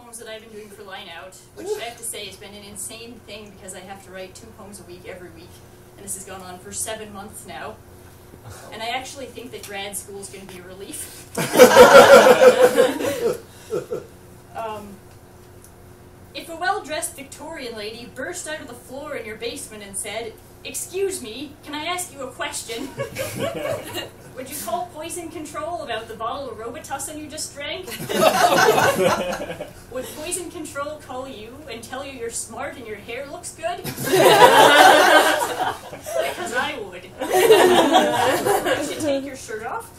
poems that I've been doing for Line Out, which I have to say has been an insane thing because I have to write 2 poems a week every week, and this has gone on for 7 months now. And I actually think that grad school is going to be a relief. If a well-dressed Victorian lady burst out of the floor in your basement and said, "Excuse me, can I ask you a question?" Would you call poison control about the bottle of Robitussin you just drank? Would poison control call you and tell you you're smart and your hair looks good? Because I would. You should take your shirt off.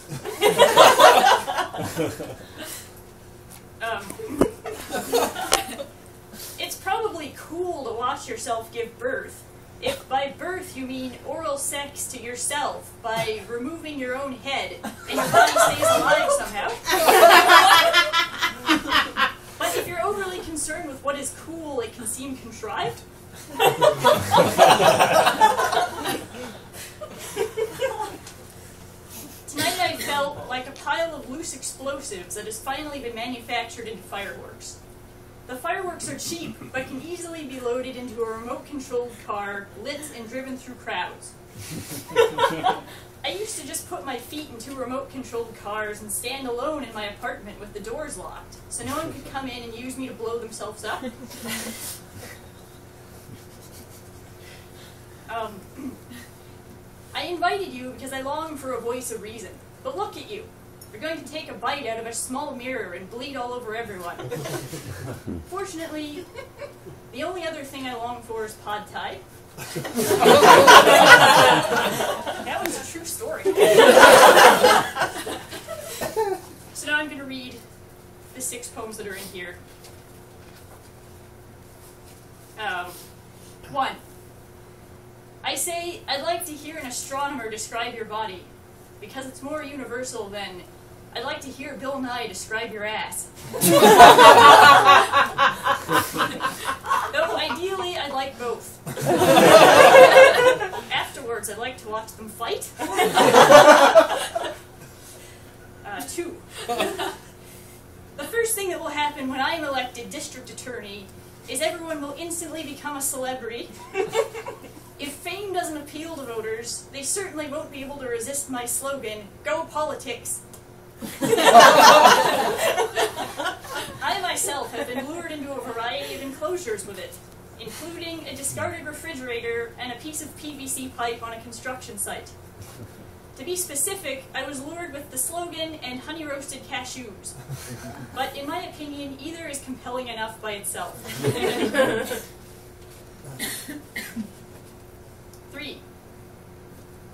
It's probably cool to watch yourself give birth. If by birth you mean oral sex to yourself by removing your own head and your body stays alive somehow. But if you're overly concerned with what is cool, it can seem contrived. Tonight I felt like a pile of loose explosives that has finally been manufactured into fireworks. The fireworks are cheap, but can easily be loaded into a remote-controlled car, lit and driven through crowds. I used to just put my feet in 2 remote-controlled cars and stand alone in my apartment with the doors locked, so no one could come in and use me to blow themselves up. I invited you because I long for a voice of reason, but look at you. You're going to take a bite out of a small mirror and bleed all over everyone. Fortunately, the only other thing I long for is pad thai. That one's a true story. So now I'm going to read the 6 poems that are in here. 1. I say, I'd like to hear an astronomer describe your body, because it's more universal than I'd like to hear Bill Nye describe your ass. Though ideally, I'd like both. Afterwards, I'd like to watch them fight. 2. The first thing that will happen when I am elected district attorney is everyone will instantly become a celebrity. If fame doesn't appeal to voters, they certainly won't be able to resist my slogan, "Go Politics." I myself have been lured into a variety of enclosures with it, including a discarded refrigerator and a piece of PVC pipe on a construction site. To be specific, I was lured with the slogan and honey-roasted cashews. But in my opinion, either is compelling enough by itself. 3.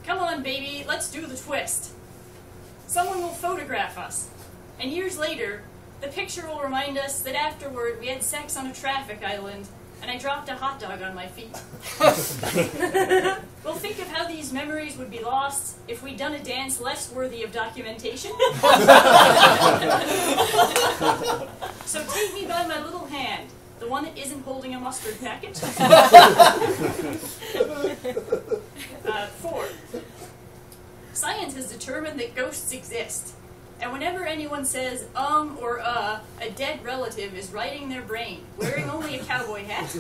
Come on, baby, let's do the twist. Someone will photograph us, and years later, the picture will remind us that afterward we had sex on a traffic island, and I dropped a hot dog on my feet. We'll think of how these memories would be lost if we'd done a dance less worthy of documentation. So take me by my little hand, the one that isn't holding a mustard packet. 4. Science has determined that ghosts exist, and whenever anyone says or a dead relative is writing their brain, wearing only a cowboy hat.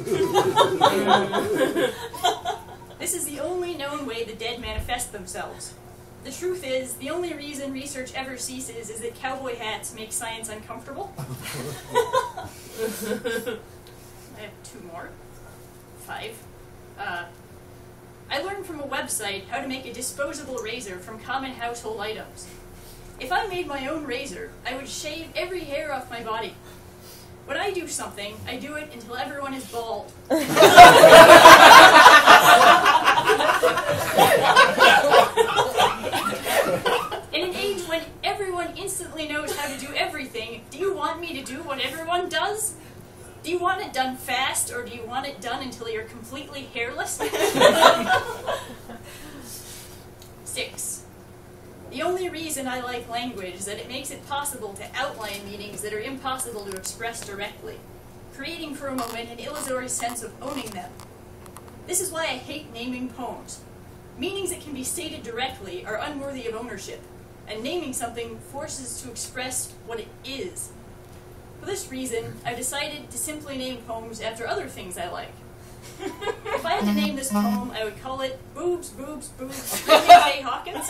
This is the only known way the dead manifest themselves. The truth is, the only reason research ever ceases is that cowboy hats make science uncomfortable. I have 2 more. 5. I learned from a website how to make a disposable razor from common household items. If I made my own razor, I would shave every hair off my body. When I do something, I do it until everyone is bald. In an age when everyone instantly knows how to do everything, do you want me to do what everyone does? Do you want it done fast, or do you want it done until you're completely hairless? 6. The only reason I like language is that it makes it possible to outline meanings that are impossible to express directly, creating for a moment an illusory sense of owning them. This is why I hate naming poems. Meanings that can be stated directly are unworthy of ownership, and naming something forces to express what it is. For this reason, I decided to simply name poems after other things I like. If I had to name this poem, I would call it Boobs, Boobs, Boobs, J. Hawkins.